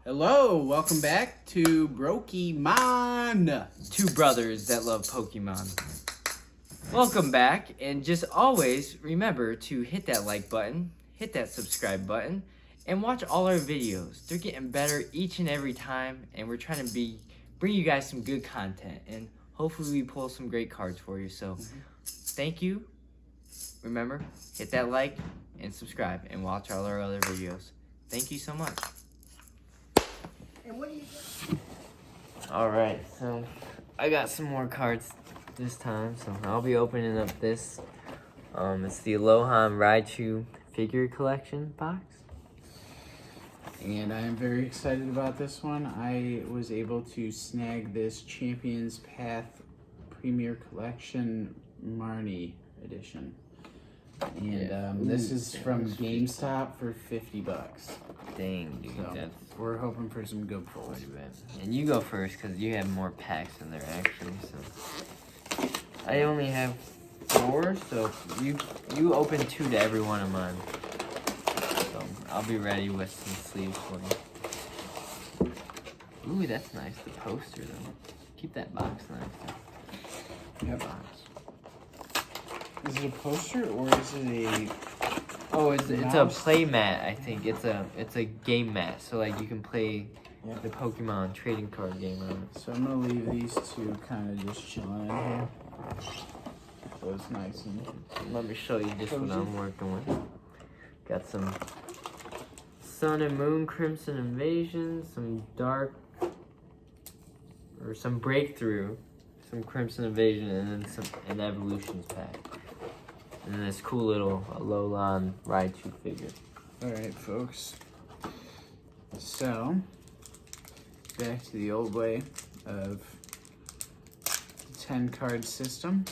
Hello, welcome back to Brokemon. Two brothers that love Pokemon. Welcome back, and just always remember to hit that like button, hit that subscribe button, and watch all our videos. They're getting better each and every time, and we're trying to bring you guys some good content, and hopefully we pull some great cards for you. So, thank you. Remember, hit that like and subscribe, and watch all our other videos. Thank you so much. And what do you got? Alright, so I got some more cards this time, so I'll be opening up this. It's the Aloha and Raichu figure collection box. And I am very excited about this one. I was able to snag this Champions Path Premier Collection Marnie edition. And this is from GameStop for $50. Dang, dude, So that's we're hoping for some good pulls. pretty bad. And you go first, because you have more packs in there, actually, so. I only have 4, so you open 2 to every one of mine. So, I'll be ready with some sleeves for you. Ooh, that's nice, the poster, though. Keep that box nice. Yep. Box. Is it a poster or is it a... Oh, it's a mouse? play mat. I think it's a game mat. So like you can play Yep. the Pokemon trading card game on it. So I'm gonna leave these two kind of just chilling in here. So it's nice and... Let me show you just what Cozy. I'm working with. Got some Sun and Moon Crimson Invasion, some some Breakthrough, some Crimson Invasion, and then an Evolutions pack. And then this cool little Alolan Raichu figure. Alright, folks. So, back to the old way of the 10 card system.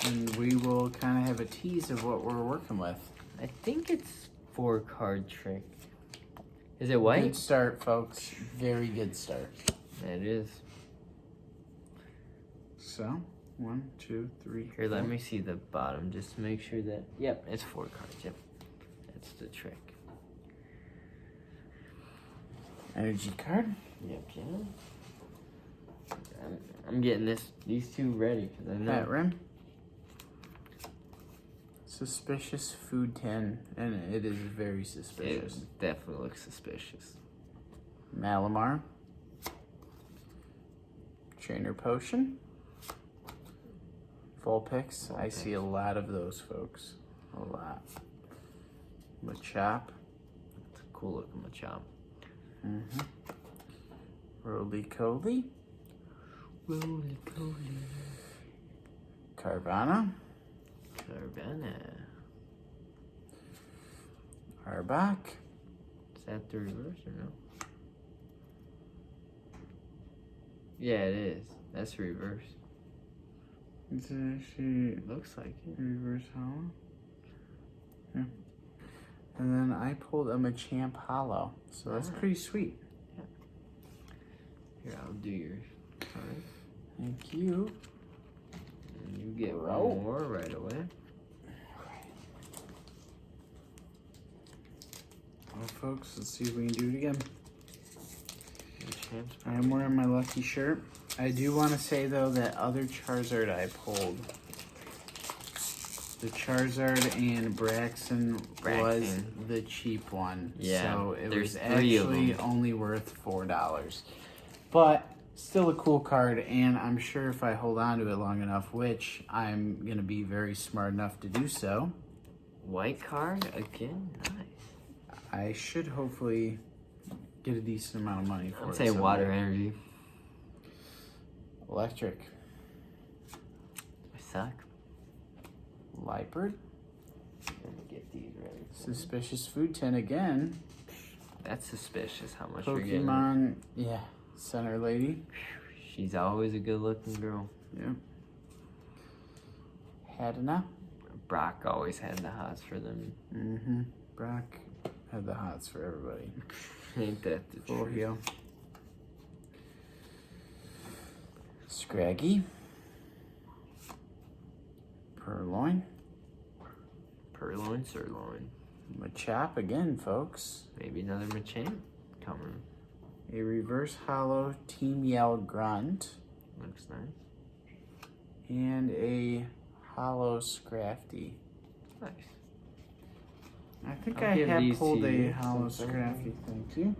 And we will kind of have a tease of what we're working with. I think it's 4 card trick. Is it white? Good start, folks. Very good start. It is. So, 1, 2, 3. Here, let 4. me see the bottom just to make sure that. Yep, it's 4 cards. Yep, that's the trick. Energy card. Yep, yeah. I'm getting these 2 ready because I know. Hat rim. Suspicious food tin, and it is very suspicious. It definitely looks suspicious. Malamar. Trainer Potion. Vulpix. I see a lot of those, folks. A lot. Machop. It's a cool looking Machop. Mm-hmm. Roly-Poly. Roly-Poly. Carvana. Carvana. Arbok. Is that the reverse or no? Yeah, it is. That's the reverse. It's actually Looks like it. reverse hollow. Yeah. And then I pulled a Machamp hollow. So that's pretty sweet. Here, I'll do yours. Alright. Thank you. And you get one Oh. more right away. Well, folks, let's see if we can do it again. Machamp's I am wearing my lucky shirt. I do want to say, though, that other Charizard I pulled, the Charizard and Braxton was the cheap one. Yeah, So it there's was 3 of actually them. only worth $4. But still a cool card, and I'm sure if I hold on to it long enough, which I'm going to be very smart enough to do so, White card again? Nice. I should hopefully get a decent amount of money for I'm it. saying someday. water energy. Electric. I suck. Liepard. Let me get these ready. Suspicious food tin again. That's suspicious how much you're getting. Pokemon, yeah. Center lady. She's always a good looking girl. Yeah. Hadna. Brock always had the hots for them. Mm-hmm. Brock had the hots for everybody. Ain't that the Full truth? heal. Scraggy. Purloin. Purloin, sirloin. Machop again, folks. Maybe another Machamp. coming. A reverse hollow Team Yell Grunt. Looks nice. And a hollow Scrafty. Nice. I think I'll I give have these pulled to a you, hollow so- Scrafty thing too.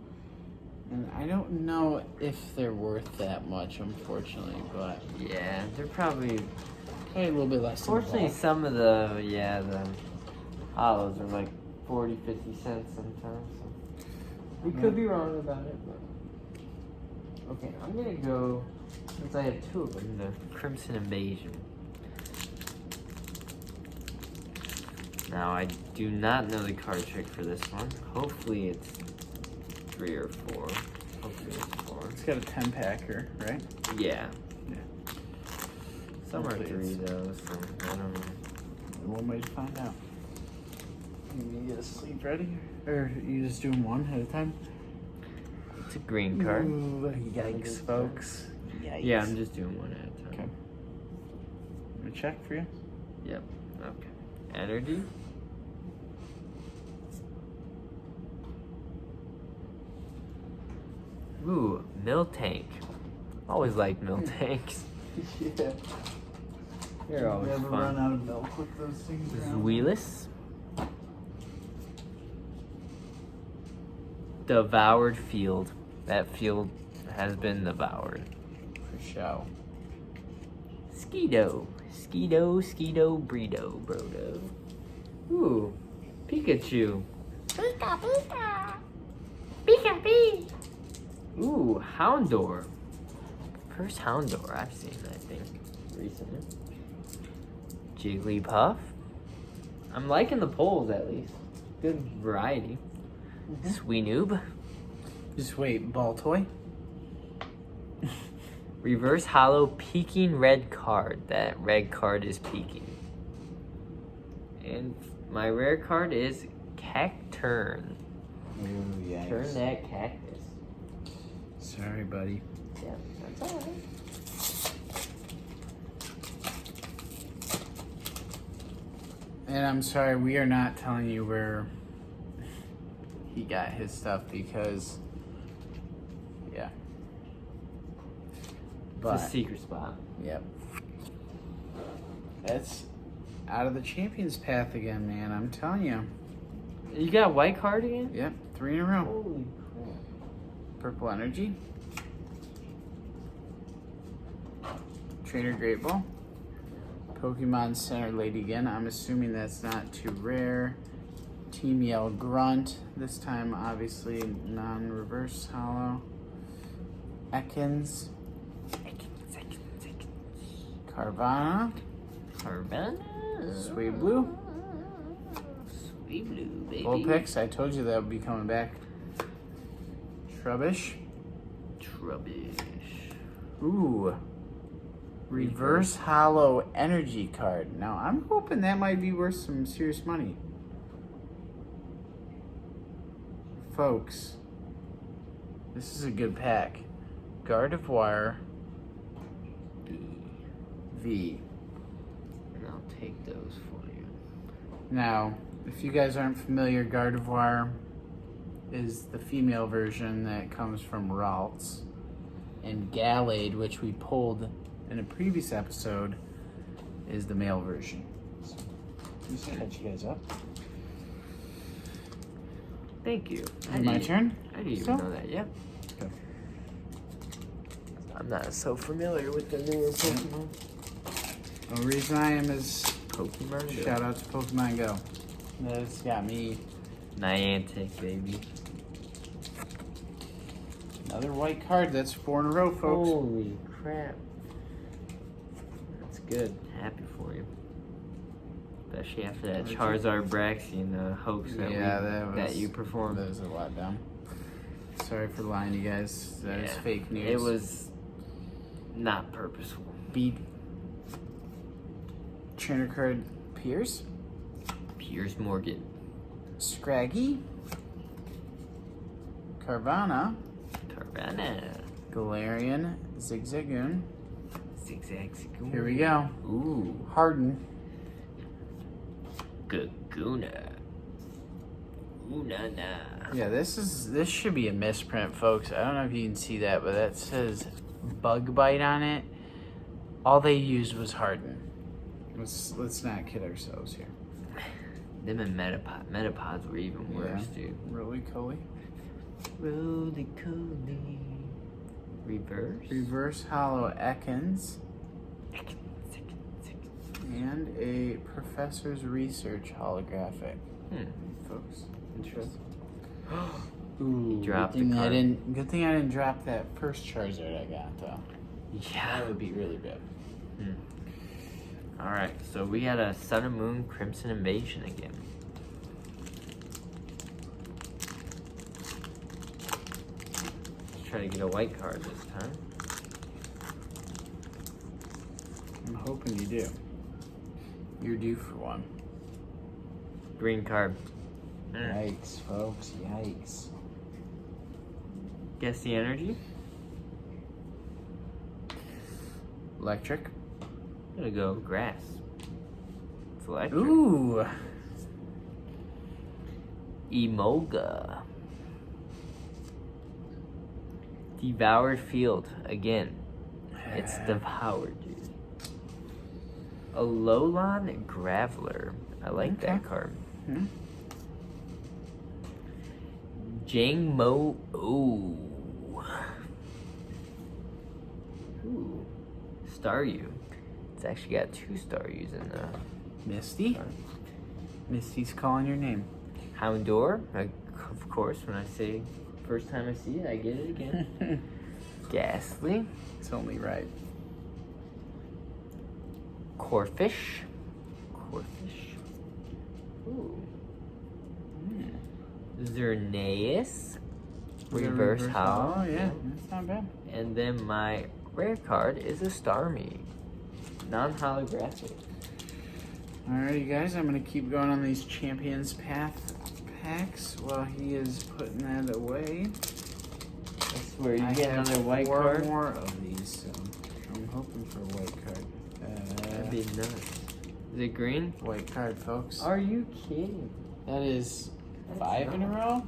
And I don't know if they're worth that much, unfortunately, but Yeah, they're probably. probably a little bit less than Fortunately, bulk. some of the hollows are like 40, 50 cents sometimes. So. We could be wrong about it, but. Okay, I'm gonna go, since I have two of them, the Crimson Invasion. Now, I do not know the card trick for this one. Hopefully it's 3 or 4. Hopefully it's 4. It's got a 10-packer, right? Yeah. Yeah. Some are Hopefully 3 it's- though, so I don't know. One way to find out. You get a sleep ready? Or you just do them one at a time? It's a green card. Ooh, yikes, folks. Yikes. Yeah, I'm just doing one at a time. Okay. I'm gonna check for you. Yep. Okay. Energy. Ooh, Miltank. Always like Miltanks. Yeah. They're always Never fun. run out of milk with those things around. Zweilous. Devoured field. That field has been devoured. For show. Skeedo. Skeedo, Breedo, Brodo. Ooh, Pikachu. Pika, pika. Pika, Pika. Ooh, Houndour. First Houndour I've seen, I think, recently. Jigglypuff. I'm liking the polls at least. Good variety. Sweenoob. Just wait, ball toy? Reverse hollow peeking red card. That red card is peeking. And my rare card is Cacturn. Ooh, yikes. Turn that cactus. Sorry, buddy. Yeah, that's alright. And I'm sorry, we are not telling you where he got his stuff because, yeah. But, It's a secret spot. yep. That's out of the champion's path again, man. I'm telling you. You got a white card again? Yep, 3 in a row. Holy crap. Purple Energy. Trainer Great Ball. Pokemon Center Lady again. I'm assuming that's not too rare. Team Yell Grunt. This time, obviously, non-reverse hollow. Ekans. Carvana. Carvana. Sweet Blue. Sweet Blue, baby. Vulpix. I told you that would be coming back. Trubbish. Trubbish. Ooh. Reverse hollow energy card. Now, I'm hoping that might be worth some serious money. Folks, this is a good pack. Gardevoir V. And I'll take those for you. Now, if you guys aren't familiar, Gardevoir is the female version that comes from Ralts. And Gallade, which we pulled in a previous episode, is the male version. So, just to catch you guys up. Thank you. My turn? I didn't So? even know that, yeah. Okay. I'm not so familiar with the newer Pokemon. The reason I am is Pokemon Go. shout out to Pokemon Go. That's got me Niantic, baby. another white card. That's 4 in a row, folks. Holy crap. That's good. Happy for you. Especially after that Charizard Braxian hoax that, that you performed. That was a lot down. Sorry for lying to you guys. That is fake news. It was not purposeful. Beat trainer card Pierce, Piers Morgan. Scraggy, Carvana, Carvana. Galarian, Zigzagoon. Zigzag Zagoon. Here we go. Ooh. Harden, Gaguna. Ooh, nah. Yeah, this should be a misprint, folks. I don't know if you can see that, but that says Bug Bite on it. All they used was Harden. Let's not kid ourselves here. Them and Metapods were even worse, dude. Roly Coly. Roly Coly. Reverse. Reverse Hollow Ekans. And a Professor's Research holographic. Folks. Interesting. Ooh, dropped good thing the card. Good thing I didn't drop that first Charizard I got though. Yeah. That would be really bad. Alright, so we had a Sun and Moon Crimson Invasion again. Let's try to get a white card this time. I'm hoping you do. You're due for one. Green card. Yikes, folks. Yikes. Guess the energy? Electric. I'm gonna go grass. It's electric. Ooh. Emolga. Devoured Field again. It's devoured, dude. A Alolan Graveler. I like that card. Hmm. Jangmo. Ooh. Staryu. It's actually got 2 Staryus in the Misty. Misty's calling your name. Houndour. Of course, when I say first time I see it, I get it again. Ghastly. It's only right. Corphish. Ooh. Xerneas. Reverse Hollow. Oh, yeah. That's not bad. And then my rare card is a Starmie. Non-holographic. Alrighty, guys. I'm going to keep going on these Champions Path packs while he is putting that away. I swear, you I get have another white 4 card? more of these, so I'm hoping for a white card. That'd be nuts. Is it green? White card, folks. Are you kidding? That is 5 in a row?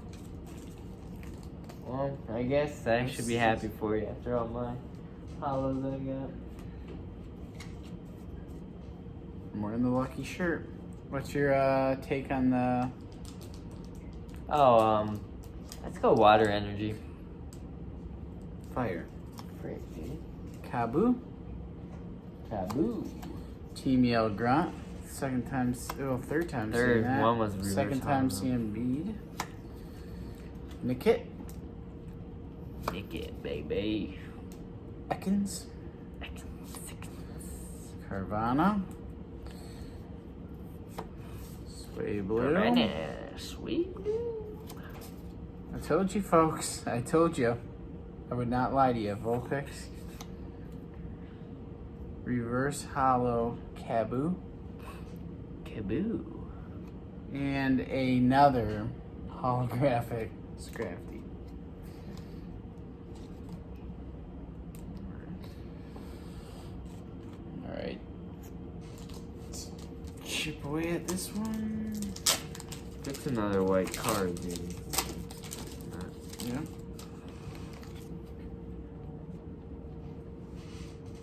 Well, I guess I should be happy for you after all my hollows I got. I'm wearing the lucky shirt. What's your take on the... Oh, let's go water energy. Fire? Great, dude. Kaboo? Taboo. Team Yell Grunt. Third time seeing that. One was reverse Second time hollow. seeing Bead. Nickit. Nick it, baby. Ekans. Carvana. Sway Blue. Sweet. I told you, folks. I told you. I would not lie to you. Vulpix. Reverse Hollow Kaboo. Kaboo. And another holographic Scrafty. Alright. Let's chip away at this one. That's another white card, dude. Yeah.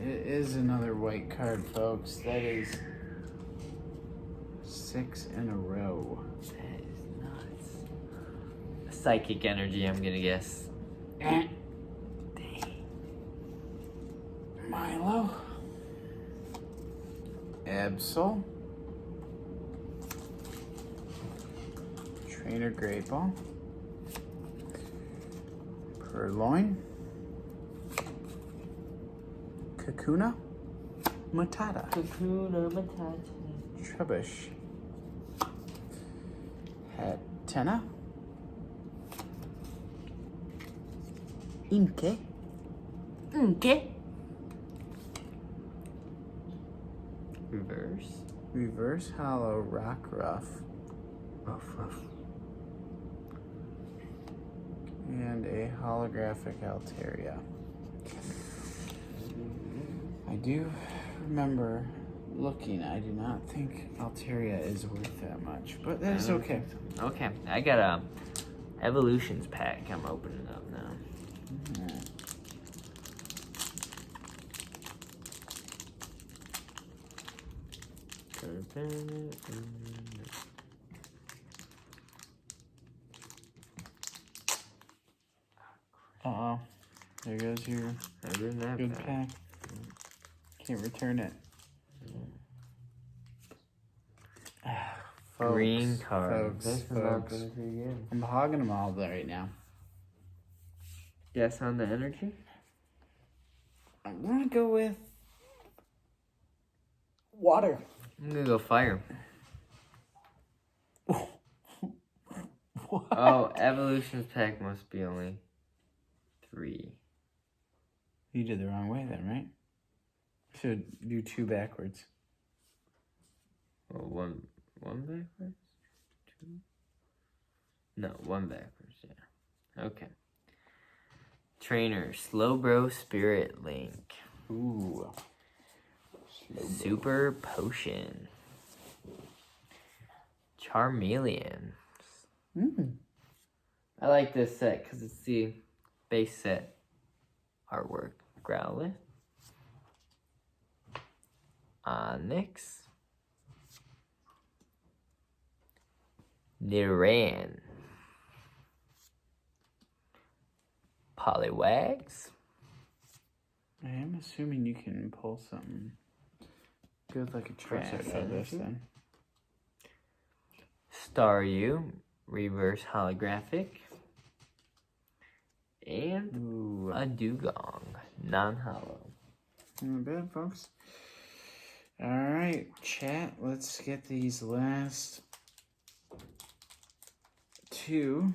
It is another white card, folks. That is 6 in a row. That is nuts. Psychic energy, I'm gonna guess. Dang. Milo. Absol. Trainer Great Ball. Purloin. Kakuna. Matata. Kakuna Matata. Trebush. Hatena. Inke. Okay. Reverse. Reverse Hollow Rockruff. Ruff. And a holographic Altaria. I do remember looking, I do not think Altaria is worth that much, but that is okay. Okay, I got a Evolutions pack. I'm opening up now. Uh-oh. There goes your good pack. Can't return it. Green card. Folks. I'm hogging them all right now. Guess on the energy? I'm gonna go with water. I'm gonna go fire. What? Oh, Evolutions pack must be only 3. You did the wrong way then, right? Should do 2 backwards. Oh, one backwards? 2? No, 1 backwards, yeah. Okay. Trainer, Slowbro Spirit Link. Ooh. Super Potion. Charmeleon. I like this set because it's the base set artwork. Growlithe. Onyx. Nidoran. Poliwags. I am assuming you can pull something good like a Charizard Grass out of this energy. then. Staryu. Reverse Holographic. And Ooh. a Dugong. Non-hollow. Not bad, folks. Alright, chat, let's get these last 2.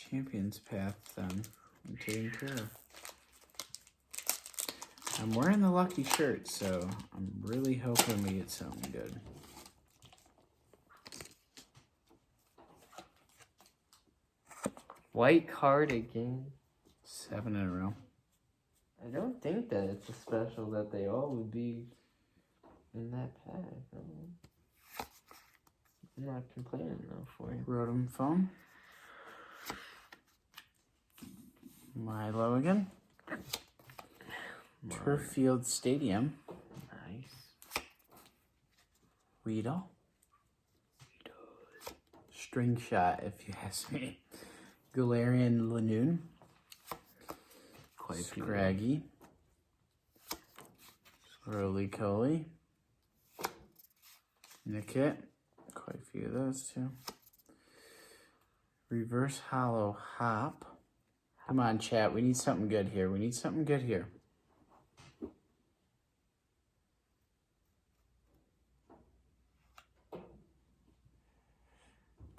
Champions Path then. I'm taking care of. I'm wearing the lucky shirt, so I'm really hoping we get something good. White card again. 7 in a row. I don't think that it's a special that they all would be in that pack. I'm not complaining though for you. Rotom phone. Milo again. Turf Field Stadium. Nice. Weedle. String Shot, if you ask me. Galarian Lanoon. Quite Scraggy. Roly-Coly. Nickit. Quite a few of those too. Reverse Hollow Hop. Come on, chat. We need something good here. We need something good here.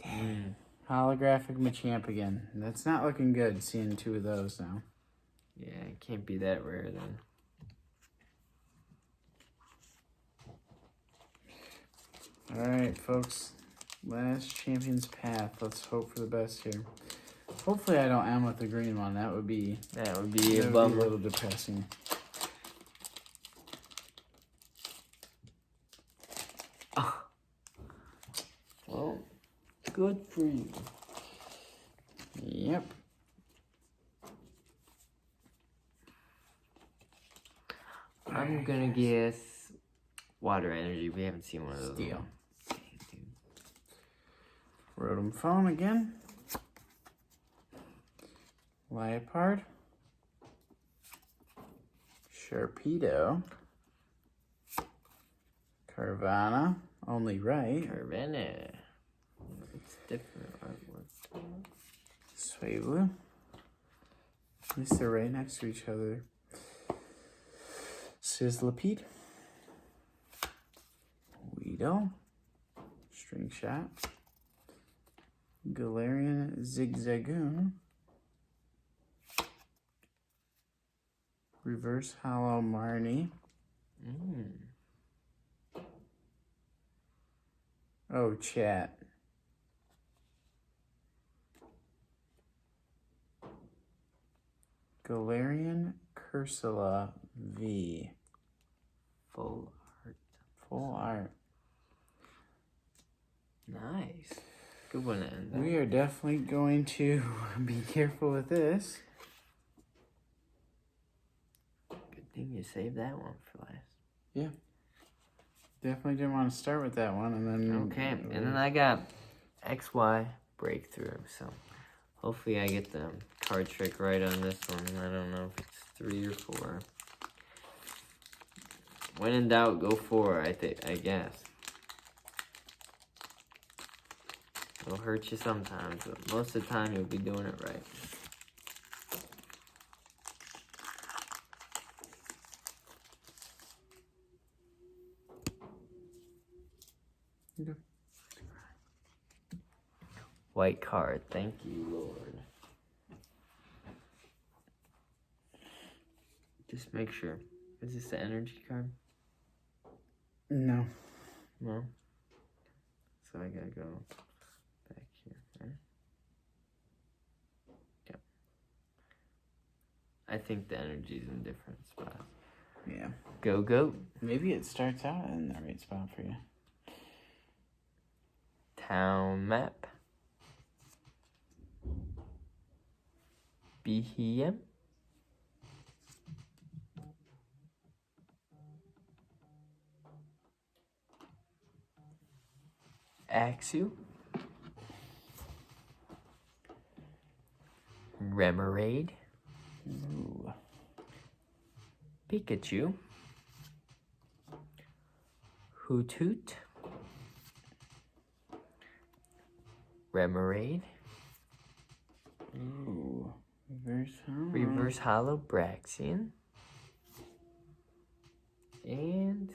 Dang. Holographic Machamp again. That's not looking good, seeing 2 of those now. Yeah, it can't be that rare then. Alright, folks. Last Champion's Path. Let's hope for the best here. Hopefully I don't end with the green one. That would be a a bummer. little depressing. Well, good for you. Yep. I'm gonna guess water energy. We haven't seen one of those. Steel. Rotom Phone again. Liepard. Sharpedo. Carvana. Only right. Carvana. It's different artwork. Swablu. At least they're right next to each other. Sizzlipede. Weedle. String Shot. Galarian Zigzagoon. Reverse Hollow Marnie. Oh, chat. Galarian Ursula V. Full art. Full art. Nice. Good one to end on. We are definitely going to be careful with this. Good thing you saved that one for last. Yeah. Definitely didn't want to start with that one, and then Okay, and then I got XY Breakthrough, so hopefully I get the card trick right on this one. I don't know if it's 3 or 4. When in doubt, go 4, I guess. It'll hurt you sometimes, but most of the time you'll be doing it right. Okay. White card, thank you, Lord. Just make sure. Is this the energy card? No. No? So I gotta go back here, right? Yep. I think the energy's in different spots. Yeah. Go, go. Maybe it starts out in the right spot for you. Town map. BHM. Axu. Remoraid. Ooh. Pikachu. Hoothoot. Remoraid. Ooh. Reverse Hollow Braxian. And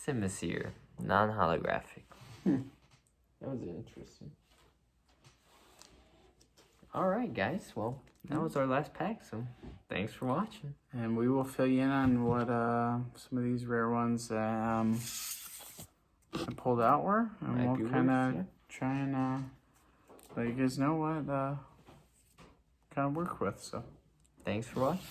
Simisear, non-holographic. That was interesting. Alright guys, well, that was our last pack, so thanks for watching. And we will fill you in on what some of these rare ones that I pulled out were. And Might we'll be kind worse, of yeah. try and let you guys know what kind of work with. So Thanks for watching.